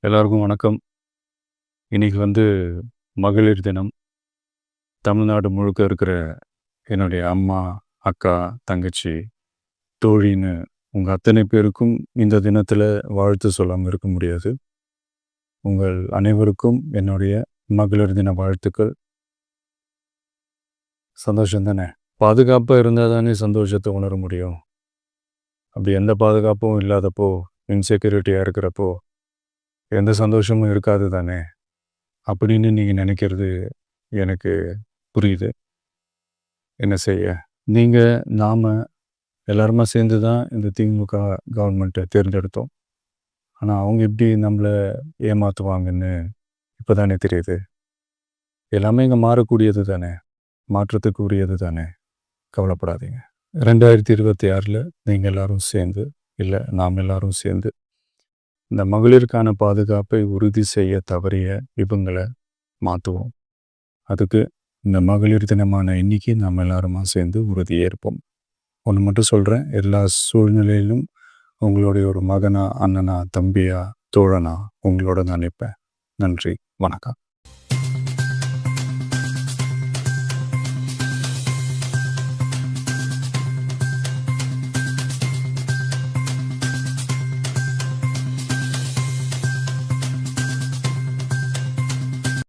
எல்லாருக்கும் வணக்கம். இன்னைக்கு மகளிர் தினம். தமிழ்நாடு முழுக்க இருக்கிற என்னுடைய அம்மா, அக்கா, தங்கச்சி, தோழின்னு உங்க அத்தனை பேருக்கும் இந்த தினத்தில வாழ்த்து சொல்லாம இருக்க முடியாது. உங்கள் அனைவருக்கும் என்னுடைய மகளிர் தின வாழ்த்துக்கள். சந்தோஷம் தானே! பாதுகாப்பா இருந்தா தானே சந்தோஷத்த உணர முடியும். அப்படி எந்த பாதுகாப்பும் இல்லாதப்போ, இன்செக்யூரிட்டியா இருக்கிறப்போ, எந்த சந்தோஷமும் இருக்காது தானே! அப்படின்னு நீங்க நினைக்கிறது எனக்கு புரியுது. என்ன செய்ய? நீங்க, நாம எல்லாருமா சேர்ந்து தான் இந்த திமுக கவர்மெண்ட்டை தேர்ந்தெடுத்தோம். ஆனா, அவங்க எப்படி நம்மள ஏமாத்துவாங்கன்னு இப்ப தானே தெரியுது. எல்லாமே இங்க மாறக்கூடியது தானே! மாற்றத்துக்கு உரியது தானே! கவலைப்படாதீங்க. 2026ல நீங்க எல்லாரும் சேர்ந்து, இல்ல நாம் எல்லாரும் சேர்ந்து, இந்த மகளிருக்கான பாதுகாப்பை உறுதி செய்ய தவறிய இவங்கள மாத்துவோம். அதுக்கு இந்த மகளிர் தினமான இன்னைக்கு நம்ம எல்லாருமா சேர்ந்து உறுதியேற்போம். ஒன்று மட்டும் சொல்கிறேன், எல்லா சூழ்நிலையிலும் உங்களுடைய ஒரு மகனா, அண்ணனா, தம்பியா, தோழனா உங்களோட நான் நிற்பேன். நன்றி, வணக்கம்.